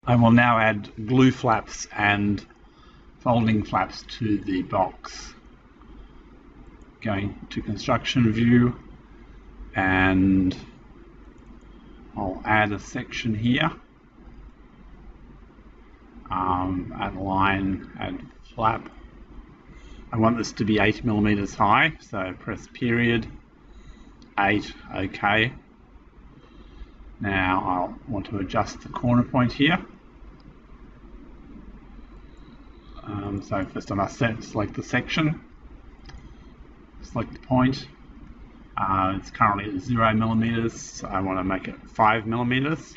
I will now add glue flaps and folding flaps to the box. Going to construction view, and I'll add a section here. Add a line, add flap. I want this to be 8 millimeters high, so press period, 8, OK. Now I'll want to adjust the corner point here. So first I must select the section, select the point. It's currently at 0 millimeters, so I want to make it 5 millimeters.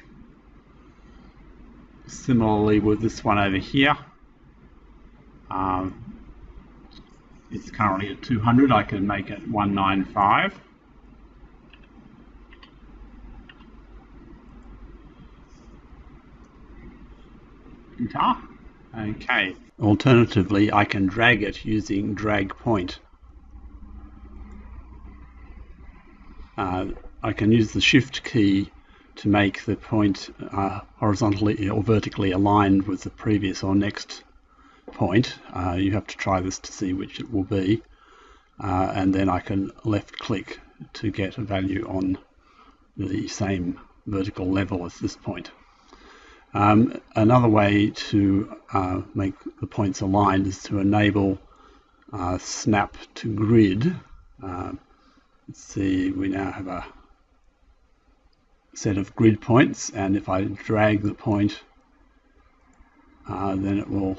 Similarly with this one over here, it's currently at 200, I can make it 195. Enter. Okay. Alternatively, I can drag it using drag point. I can use the shift key to make the point horizontally or vertically aligned with the previous or next point. You have to try this to see which it will be, and then I can left click to get a value on the same vertical level as this point. Another way to make the points aligned is to enable snap to grid. Let's see, we now have a set of grid points, and if I drag the point, then it will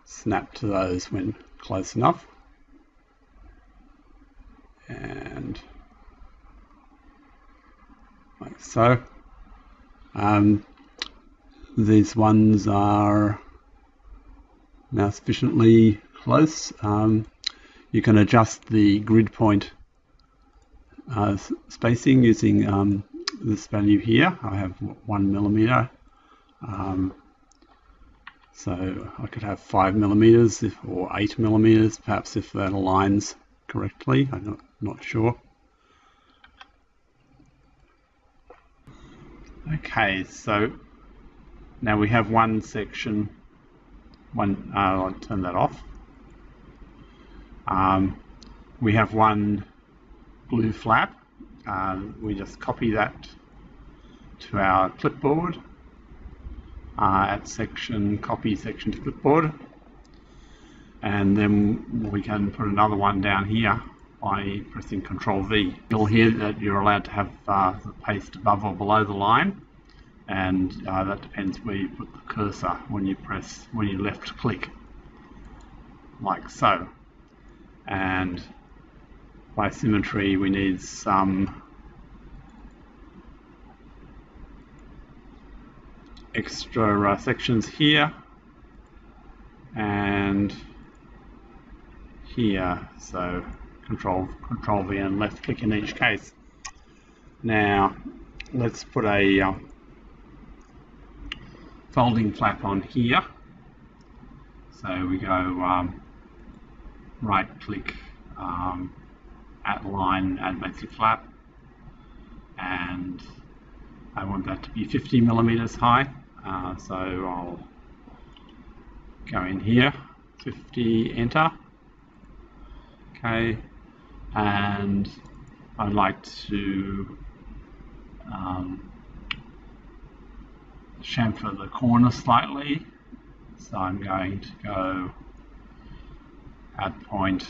snap to those when close enough. And like so. These ones are now sufficiently close. You can adjust the grid point spacing using this value here. I have 1 millimeter, so I could have 5 millimeters or 8 millimeters, perhaps, if that aligns correctly. I'm not sure. Okay, so now we have one section. I'll turn that off. We have one glue flap. We just copy that to our clipboard. At section, copy section to clipboard, and then we can put another one down here by pressing Ctrl V. You'll hear that you're allowed to have the paste above or below the line, and that depends where you put the cursor when you left click, like so. And by symmetry, we need some extra sections here and here, so Control V and left click in each case. Now let's put a folding flap on here. So we go right click, at line, add basic flap, and I want that to be 50 millimeters high. So I'll go in here, 50, enter. Okay, and I'd like to chamfer the corner slightly, so I'm going to go add point,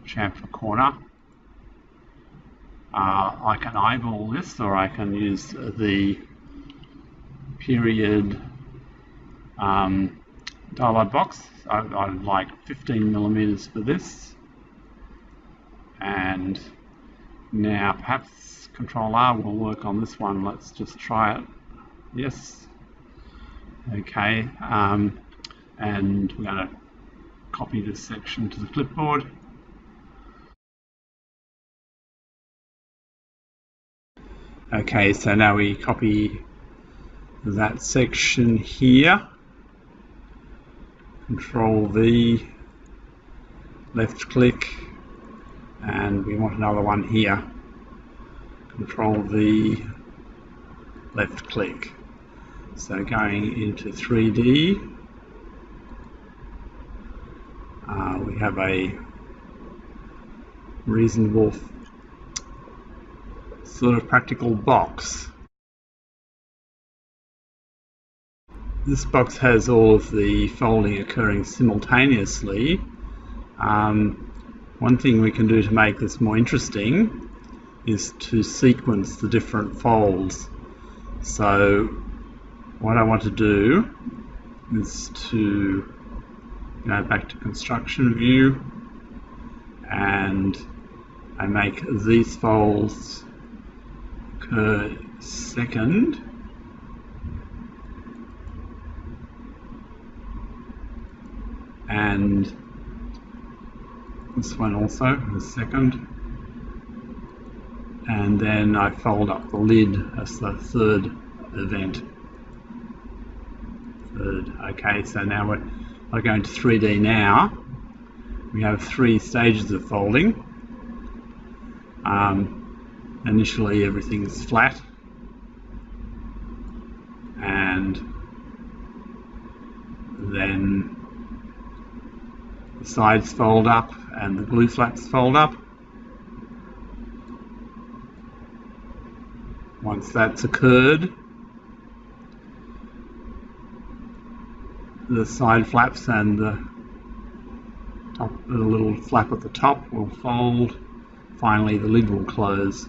chamfer corner. I can eyeball this, or I can use the period dialog box. I'd like 15 millimeters for this. And now perhaps Control R will work on this one. Let's just try it. Yes. Okay. And we're going to copy this section to the clipboard. Okay, so now we copy that section here. Control V, left click, and we want another one here. Control V, left click. So going into 3D, we have a reasonable sort of practical box. This box has all of the folding occurring simultaneously. One thing we can do to make this more interesting is to sequence the different folds. So what I want to do is to go back to construction view, and I make these folds occur second, and this one also is second, and then I fold up the lid as the third event. Okay, so now we're going to 3D now. We have 3 stages of folding. Initially everything's flat, and then the sides fold up and the glue flaps fold up. Once that's occurred, the side flaps and the little flap at the top will fold. Finally, the lid will close.